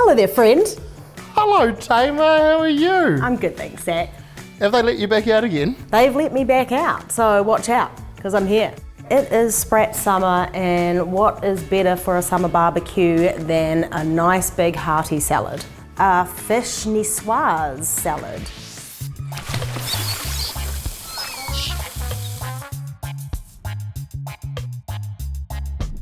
Hello there, friend. Hello, Tamar, how are you? I'm good, thanks, Zach. Have they let you back out again? They've let me back out, so watch out, because I'm here. It is SPRAT summer, and what is better for a summer barbecue than a nice big hearty salad? A fish Niçoise salad.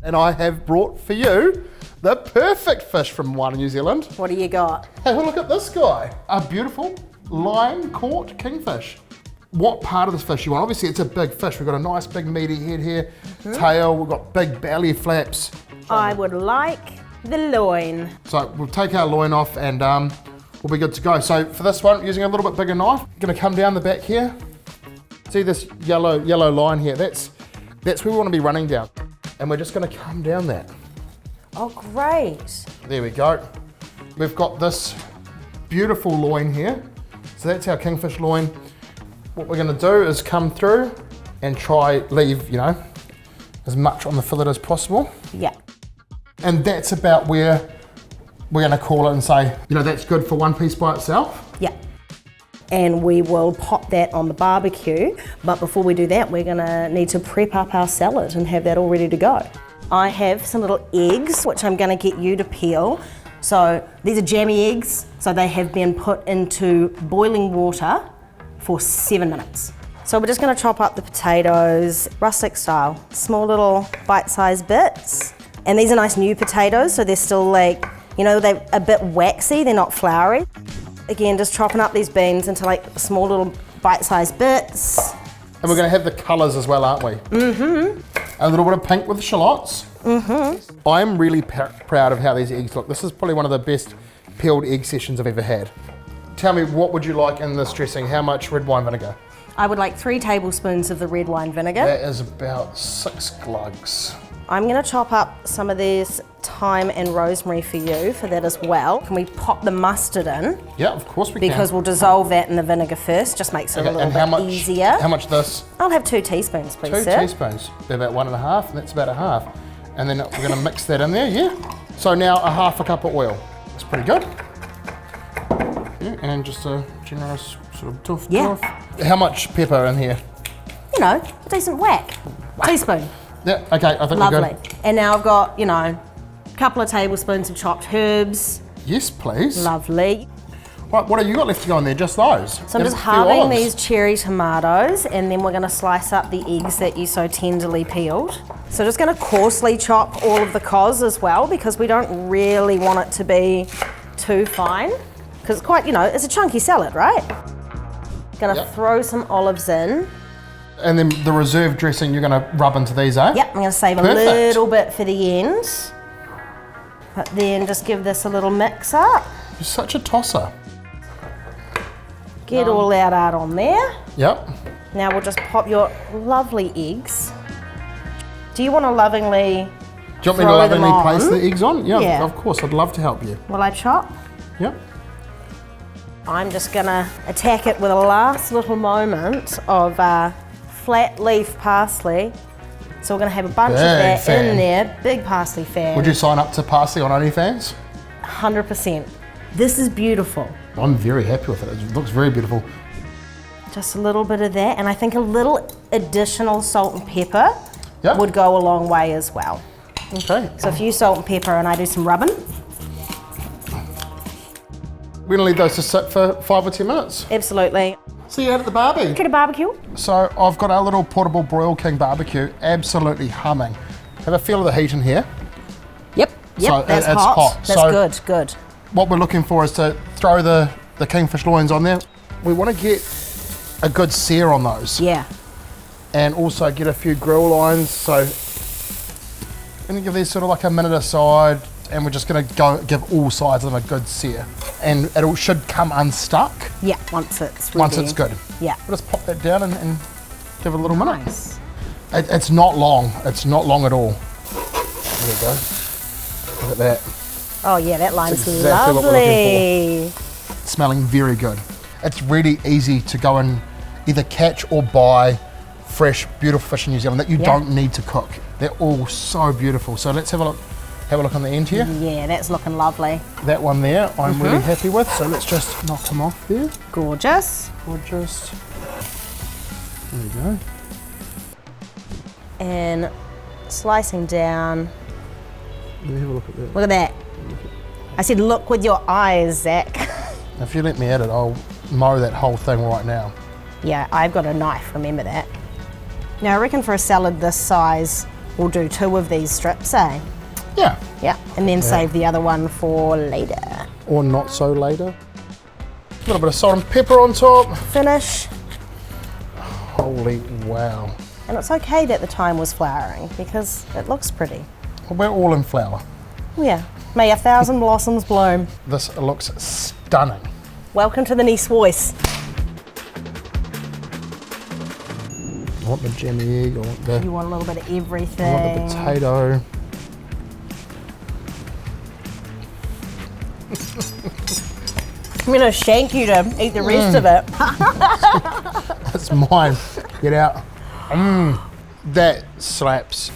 And I have brought for you the perfect fish from Moana New Zealand. What do you got? Have a look at this guy. A beautiful line caught kingfish. What part of this fish you want? Obviously it's a big fish. We've got a nice big meaty head here, tail, we've got big belly flaps. I would like the loin. So we'll take our loin off and we'll be good to go. So for this one, using a little bit bigger knife, gonna come down the back here. See this yellow line here? That's where we want to be running down. And we're just gonna come down that. Oh, great. There we go. We've got this beautiful loin here. So that's our kingfish loin. What we're gonna do is come through and try leave, you know, as much on the fillet as possible. Yeah. And that's about where we're gonna call it and say, you know, that's good for one piece by itself. Yeah. And we will pop that on the barbecue. But before we do that, we're gonna need to prep up our salad and have that all ready to go. I have some little eggs, which I'm gonna get you to peel. So these are jammy eggs. So they have been put into boiling water for 7 minutes. So we're just gonna chop up the potatoes, rustic style, small little bite-sized bits. And these are nice new potatoes, so they're still like, you know, they're a bit waxy, they're not floury. Again, just chopping up these beans into like small little bite-sized bits. And we're gonna have the colors as well, aren't we? Mm-hmm. A little bit of pink with the shallots. Mm-hmm. I'm really proud of how these eggs look. This is probably one of the best peeled egg sessions I've ever had. Tell me, what would you like in this dressing? How much red wine vinegar? I would like 3 tablespoons of the red wine vinegar. That is about 6 glugs. I'm gonna chop up some of this thyme and rosemary for you for that as well. Can we pop the mustard in? Yeah, of course we can. Because we'll dissolve that in the vinegar first, just makes it a little bit easier. How much this? I'll have 2 teaspoons, please, 2 sir. teaspoons, they're about 1.5, and that's about a half. And then we're gonna mix that in there, yeah? So now a half a cup of oil. That's pretty good. Yeah, and just a generous sort of toof. How much pepper in here? You know, a decent whack. Teaspoon. Yeah, okay, I think we're Lovely. good. And now I've got, you know, a couple of tablespoons of chopped herbs. Yes, please. Lovely. Right, what have you got left to go in there? Just those? So I'm just halving these cherry tomatoes, and then we're gonna slice up the eggs that you so tenderly peeled. So just gonna coarsely chop all of the cos as well, because we don't really want it to be too fine. Because it's quite, you know, it's a chunky salad, right? Gonna throw some olives in. And then the reserve dressing you're gonna rub into these, eh? Yep, I'm gonna save a little bit for the end. But then just give this a little mix up. You're such a tosser. Get all that out on there. Yep. Now we'll just pop your lovely eggs. Do you want to lovingly Do you want me to lovingly place the eggs on? Yeah, of course, I'd love to help you. Will I chop? Yep. I'm just gonna attack it with a last little moment of flat leaf parsley. So we're gonna have a bunch of that in there. Big parsley fan. Would you sign up to parsley on OnlyFans? 100%. This is beautiful. I'm very happy with it. It looks very beautiful. Just a little bit of that, and I think a little additional salt and pepper would go a long way as well. Okay. So if you salt and pepper and I do some rubbing. We're gonna leave those to sit for 5 or 10 minutes. Absolutely. See you out at the barbie. Get a barbecue. So I've got our little portable Broil King barbecue, absolutely humming. Have a feel of the heat in here. Yep, So that's it's hot. That's so good. What we're looking for is to throw the kingfish loins on there. We want to get a good sear on those. Yeah. And also get a few grill lines. So I'm gonna give these sort of like a minute aside, and we're just gonna go give all sides of them a good sear. And it should come unstuck. Yeah, once it's ready. Once it's good. Yeah. We'll just pop that down and give it a little minute. Nice. It's not long. It's not long at all. There we go. Look at that. Oh yeah, that line's That's exactly lovely. what we're looking for. Smelling very good. It's really easy to go and either catch or buy fresh, beautiful fish in New Zealand that you don't need to cook. They're all so beautiful. So let's have a look Have a look on the end here. Yeah, that's looking lovely. That one there, I'm really happy with. So let's just knock them off there. Gorgeous. Gorgeous. There we go. And slicing down. Let me have a look at that. Look at that. I said look with your eyes, Zach. If you let me at it, I'll mow that whole thing right now. Yeah, I've got a knife, remember that. Now I reckon for a salad this size, we'll do 2 of these strips, eh? Yeah. Yeah, and then save the other one for later. Or not so later. A little bit of salt and pepper on top. Finish. Holy wow. And it's okay that the thyme was flowering because it looks pretty. Well, we're all in flour. Yeah, may 1,000 blossoms bloom. This looks stunning. Welcome to the Niçoise. I want the jammy egg, You want a little bit of everything. I want the potato. I'm gonna shank you to eat the rest of it. That's mine. Get out. That slaps.